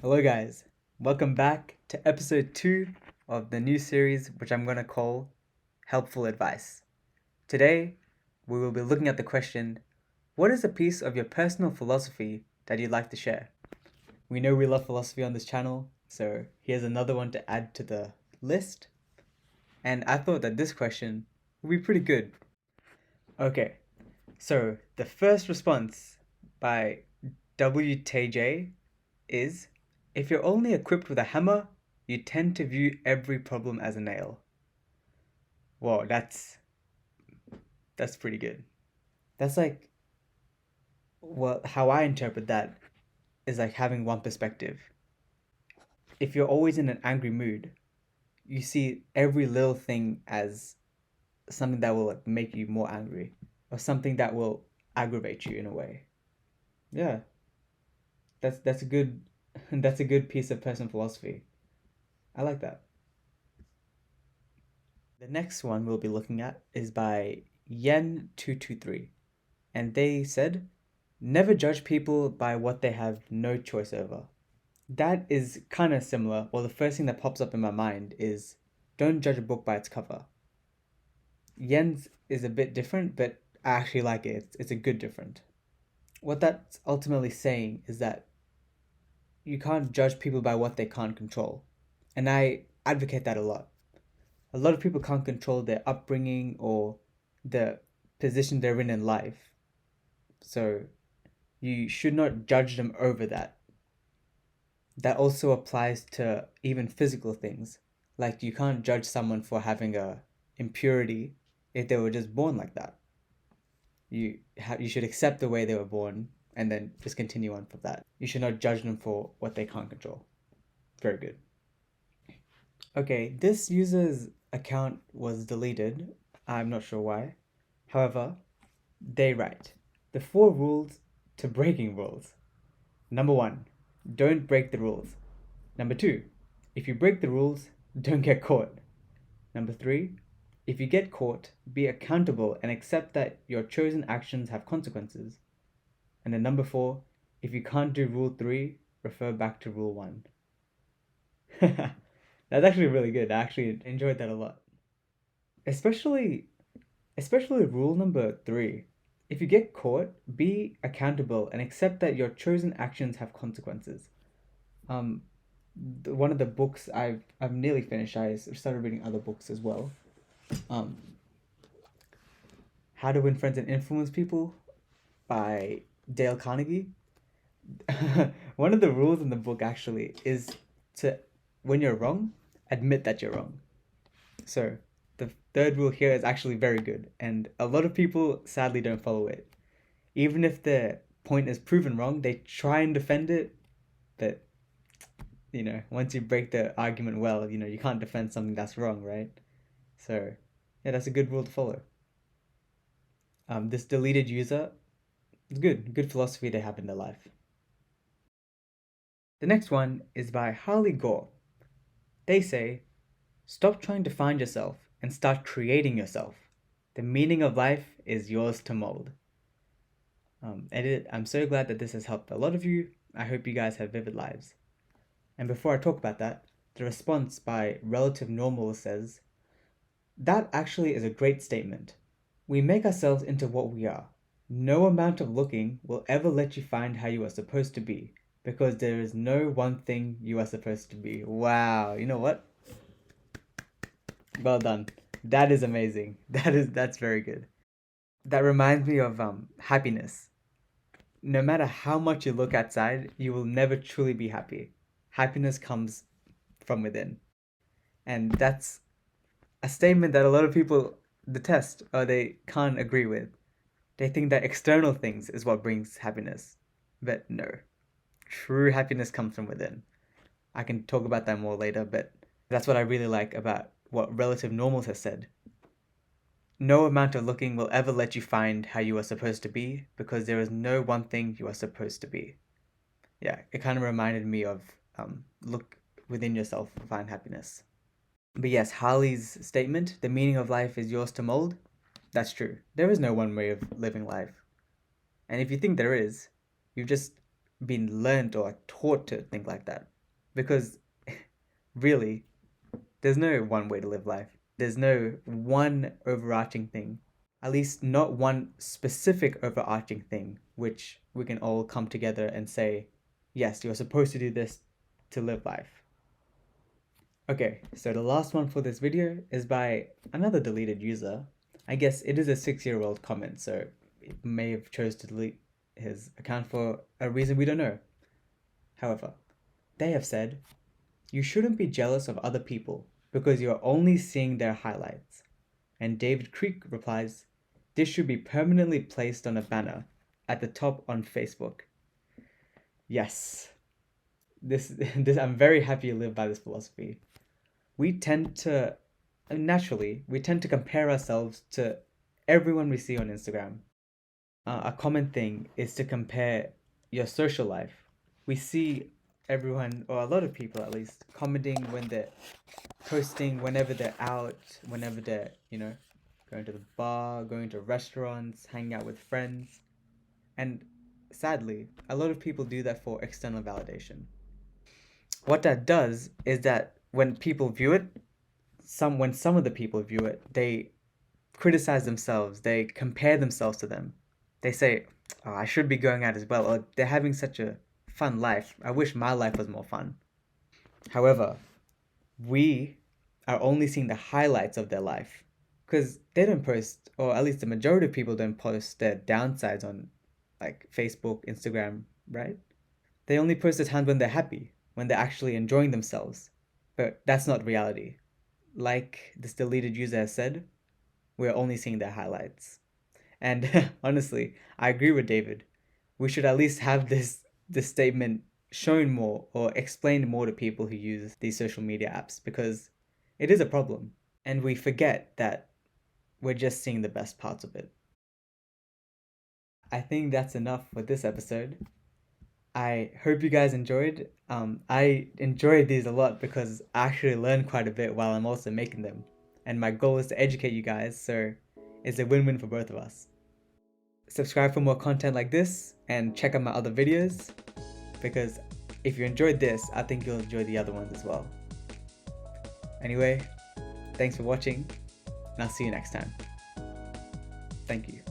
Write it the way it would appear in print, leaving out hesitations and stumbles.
Hello, guys. Welcome back to episode 2 of the new series, which I'm going to call Helpful Advice. Today, we will be looking at the question, what is a piece of your personal philosophy that you'd like to share? We know we love philosophy on this channel, so here's another one to add to the list. And I thought that this question would be pretty good. Okay, so the first response by WTJ is, if you're only equipped with a hammer, you tend to view every problem as a nail. Whoa, that's pretty good. That's like, well, how I interpret that is like having one perspective. If you're always in an angry mood, you see every little thing as something that will like make you more angry or something that will aggravate you in a way. Yeah, that's a good that's a good piece of personal philosophy. I like that. The next one we'll be looking at is by Yen223, and they said, never judge people by what they have no choice over. That is kind of similar. Well, the first thing that pops up in my mind is, don't judge a book by its cover. Yen's is a bit different, but I actually like it. It's a good different. What that's ultimately saying is that you can't judge people by what they can't control. And I advocate that a lot. A lot of people can't control their upbringing or the position they're in life. So you should not judge them over that. That also applies to even physical things. Like you can't judge someone for having a impurity if they were just born like that. You should accept the way they were born and then just continue on from that. You should not judge them for what they can't control. Very good. Okay, this user's account was deleted. I'm not sure why. However, they write the 4 rules to breaking rules. Number 1, don't break the rules. Number 2, if you break the rules, don't get caught. Number 3, if you get caught, be accountable and accept that your chosen actions have consequences. And then number 4, if you can't do rule 3, refer back to rule 1. That's actually really good. I actually enjoyed that a lot. Especially rule number 3. If you get caught, be accountable and accept that your chosen actions have consequences. One of the books I've nearly finished. I started reading other books as well. How to Win Friends and Influence People by Dale Carnegie. One of the rules in the book actually is to, when you're wrong, admit that you're wrong. So the third rule here is actually very good, and a lot of people sadly don't follow it. Even if the point is proven wrong, they try and defend it, but once you break the argument well, you can't defend something that's wrong, right? So yeah, that's a good rule to follow. This deleted user, it's good philosophy they have in their life. The next one is by Harley Gore. They say, stop trying to find yourself and start creating yourself. The meaning of life is yours to mold. I'm so glad that this has helped a lot of you. I hope you guys have vivid lives. And before I talk about that, the response by Relative Normal says, that actually is a great statement. We make ourselves into what we are. No amount of looking will ever let you find how you are supposed to be, because there is no one thing you are supposed to be. Wow, you know what? Well done. That is amazing. That's very good. That reminds me of happiness. No matter how much you look outside, you will never truly be happy. Happiness comes from within. And that's a statement that a lot of people detest or they can't agree with. They think that external things is what brings happiness. But no. True happiness comes from within. I can talk about that more later, but that's what I really like about what Relative Normals has said. No amount of looking will ever let you find how you are supposed to be, because there is no one thing you are supposed to be. Yeah, it kind of reminded me of look within yourself to find happiness. But yes, Harley's statement, the meaning of life is yours to mold, that's true. There is no one way of living life. And if you think there is, you've just been learned or taught to think like that. Because really, there's no one way to live life. There's no one overarching thing. At least not one specific overarching thing, which we can all come together and say, yes, you're supposed to do this to live life. Okay, so the last one for this video is by another deleted user. I guess it is a 6-year-old comment, so it may have chose to delete his account for a reason we don't know. However, they have said, you shouldn't be jealous of other people because you're only seeing their highlights. And David Creek replies, this should be permanently placed on a banner at the top on Facebook. Yes, this I'm very happy you live by this philosophy. We tend to, naturally, we tend to compare ourselves to everyone we see on Instagram. A common thing is to compare your social life. We see everyone, or a lot of people at least, commenting when they're posting, whenever they're out, whenever they're, going to the bar, going to restaurants, hanging out with friends. And sadly, a lot of people do that for external validation. What that does is that when people view it, when some of the people view it, they criticize themselves, they compare themselves to them. They say, oh, I should be going out as well, or they're having such a fun life. I wish my life was more fun. However, we are only seeing the highlights of their life because they don't post, or at least the majority of people don't post their downsides on like Facebook, Instagram, right? They only post the times when they're happy, when they're actually enjoying themselves. But that's not reality. Like this deleted user has said, we're only seeing their highlights. And honestly, I agree with David. We should at least have this statement shown more or explained more to people who use these social media apps because it is a problem. And we forget that we're just seeing the best parts of it. I think that's enough for this episode. I hope you guys enjoyed. I enjoyed these a lot because I actually learned quite a bit while I'm also making them. And my goal is to educate you guys, so it's a win-win for both of us. Subscribe for more content like this and check out my other videos because if you enjoyed this, I think you'll enjoy the other ones as well. Anyway, thanks for watching and I'll see you next time. Thank you.